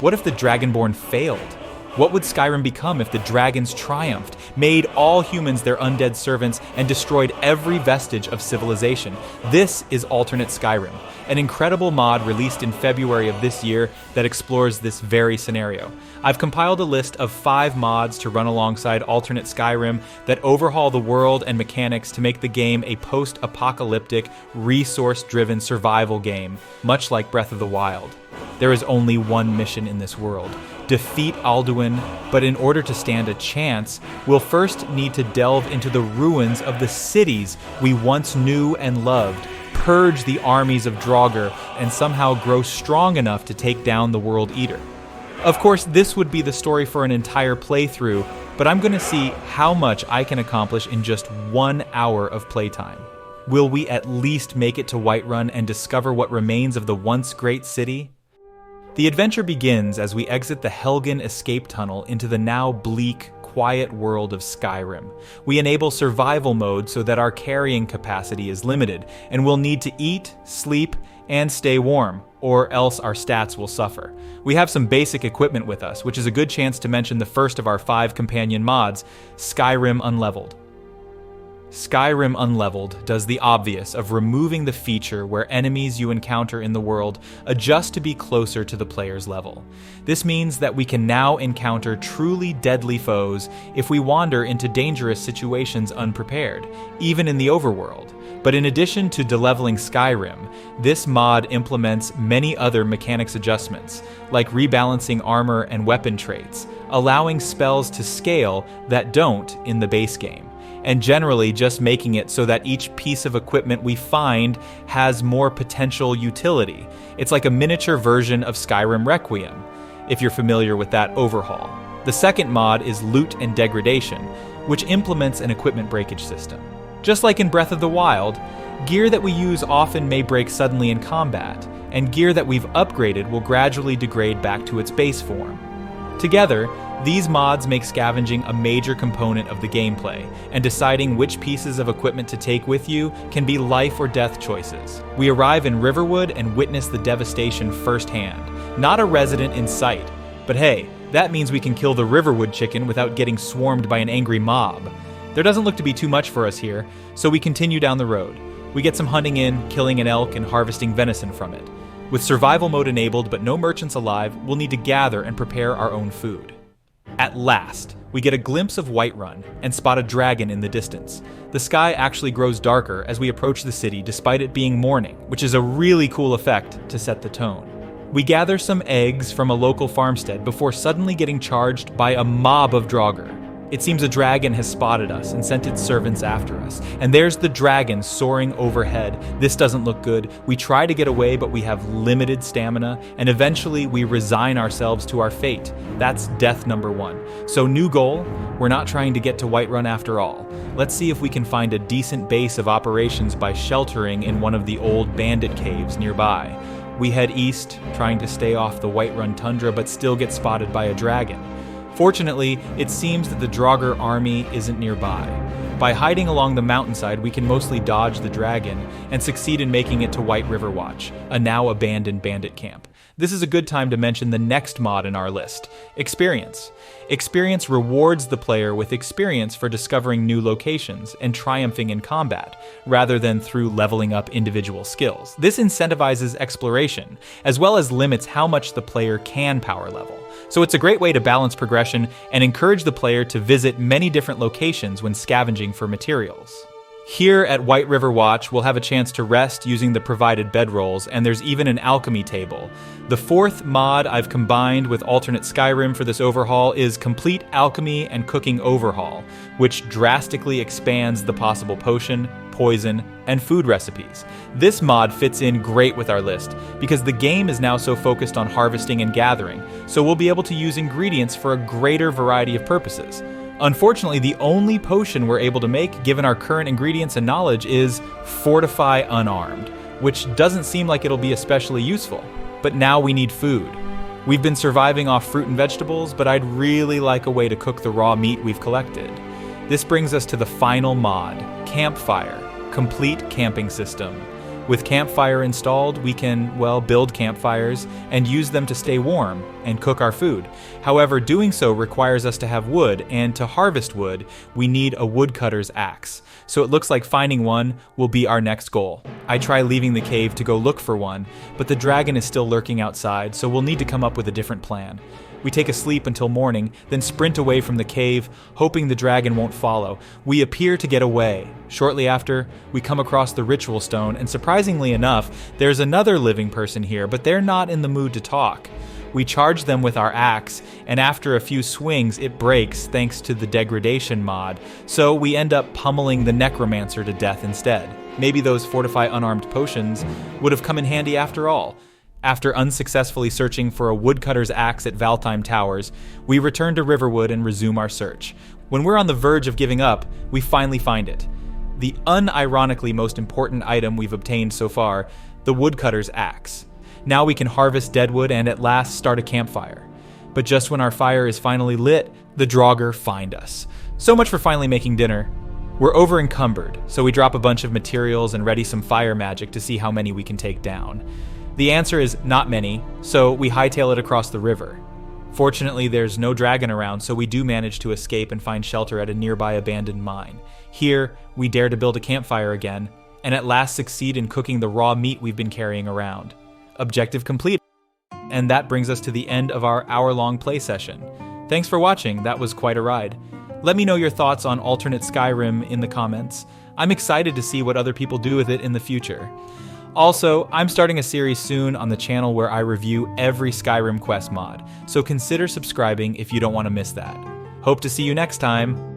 What if the Dragonborn failed? What would Skyrim become if the dragons triumphed, made all humans their undead servants, and destroyed every vestige of civilization? This is Alternate Skyrim, an incredible mod released in February of this year that explores this very scenario. I've compiled a list of 5 mods to run alongside Alternate Skyrim that overhaul the world and mechanics to make the game a post-apocalyptic, resource-driven survival game, much like Breath of the Wild. There is only one mission in this world: defeat Alduin, but in order to stand a chance, we'll first need to delve into the ruins of the cities we once knew and loved, purge the armies of Draugr, and somehow grow strong enough to take down the World Eater. Of course, this would be the story for an entire playthrough, but I'm going to see how much I can accomplish in just 1 hour of playtime. Will we at least make it to Whiterun and discover what remains of the once great city? The adventure begins as we exit the Helgen escape tunnel into the now bleak, quiet world of Skyrim. We enable survival mode so that our carrying capacity is limited, and we'll need to eat, sleep, and stay warm, or else our stats will suffer. We have some basic equipment with us, which is a good chance to mention the first of our 5 companion mods, Skyrim Unleveled. Skyrim Unleveled does the obvious of removing the feature where enemies you encounter in the world adjust to be closer to the player's level. This means that we can now encounter truly deadly foes if we wander into dangerous situations unprepared, even in the overworld. But in addition to deleveling Skyrim, this mod implements many other mechanics adjustments, like rebalancing armor and weapon traits, allowing spells to scale that don't in the base game, and generally just making it so that each piece of equipment we find has more potential utility. It's like a miniature version of Skyrim Requiem, if you're familiar with that overhaul. The second mod is Loot and Degradation, which implements an equipment breakage system. Just like in Breath of the Wild, gear that we use often may break suddenly in combat, and gear that we've upgraded will gradually degrade back to its base form. Together, these mods make scavenging a major component of the gameplay, and deciding which pieces of equipment to take with you can be life or death choices. We arrive in Riverwood and witness the devastation firsthand. Not a resident in sight, but hey, that means we can kill the Riverwood chicken without getting swarmed by an angry mob. There doesn't look to be too much for us here, so we continue down the road. We get some hunting in, killing an elk and harvesting venison from it. With survival mode enabled but no merchants alive, we'll need to gather and prepare our own food. At last, we get a glimpse of Whiterun and spot a dragon in the distance. The sky actually grows darker as we approach the city despite it being morning, which is a really cool effect to set the tone. We gather some eggs from a local farmstead before suddenly getting charged by a mob of Draugr. It seems a dragon has spotted us and sent its servants after us. And there's the dragon soaring overhead. This doesn't look good. We try to get away, but we have limited stamina, and eventually we resign ourselves to our fate. That's death number 1. So new goal, we're not trying to get to Whiterun after all. Let's see if we can find a decent base of operations by sheltering in one of the old bandit caves nearby. We head east, trying to stay off the Whiterun tundra, but still get spotted by a dragon. Fortunately, it seems that the Draugr army isn't nearby. By hiding along the mountainside, we can mostly dodge the dragon and succeed in making it to White River Watch, a now abandoned bandit camp. This is a good time to mention the next mod in our list, Experience. Experience rewards the player with experience for discovering new locations and triumphing in combat, rather than through leveling up individual skills. This incentivizes exploration, as well as limits how much the player can power level. So it's a great way to balance progression and encourage the player to visit many different locations when scavenging for materials. Here at White River Watch, we'll have a chance to rest using the provided bedrolls, and there's even an alchemy table. The 4th mod I've combined with Alternate Skyrim for this overhaul is Complete Alchemy and Cooking Overhaul, which drastically expands the possible potion, poison, and food recipes. This mod fits in great with our list, because the game is now so focused on harvesting and gathering, so we'll be able to use ingredients for a greater variety of purposes. Unfortunately, the only potion we're able to make, given our current ingredients and knowledge, is Fortify Unarmed, which doesn't seem like it'll be especially useful. But now we need food. We've been surviving off fruit and vegetables, but I'd really like a way to cook the raw meat we've collected. This brings us to the final mod, Campfire, Complete Camping System. With campfire installed, we can, well, build campfires and use them to stay warm and cook our food. However, doing so requires us to have wood, and to harvest wood, we need a woodcutter's axe. So it looks like finding one will be our next goal. I try leaving the cave to go look for one, but the dragon is still lurking outside, so we'll need to come up with a different plan. We take a sleep until morning, then sprint away from the cave, hoping the dragon won't follow. We appear to get away. Shortly after, we come across the ritual stone, and surprisingly enough, there's another living person here, but they're not in the mood to talk. We charge them with our axe, and after a few swings, it breaks thanks to the degradation mod, so we end up pummeling the necromancer to death instead. Maybe those fortify unarmed potions would have come in handy after all. After unsuccessfully searching for a woodcutter's axe at Valtheim Towers, we return to Riverwood and resume our search. When we're on the verge of giving up, we finally find it. The unironically most important item we've obtained so far, the woodcutter's axe. Now we can harvest deadwood and at last start a campfire. But just when our fire is finally lit, the Draugr find us. So much for finally making dinner. We're over encumbered, so we drop a bunch of materials and ready some fire magic to see how many we can take down. The answer is not many, so we hightail it across the river. Fortunately, there's no dragon around, so we do manage to escape and find shelter at a nearby abandoned mine. Here, we dare to build a campfire again, and at last succeed in cooking the raw meat we've been carrying around. Objective complete. And that brings us to the end of our hour-long play session. Thanks for watching, that was quite a ride. Let me know your thoughts on Alternate Skyrim in the comments. I'm excited to see what other people do with it in the future. Also, I'm starting a series soon on the channel where I review every Skyrim quest mod, so consider subscribing if you don't want to miss that. Hope to see you next time.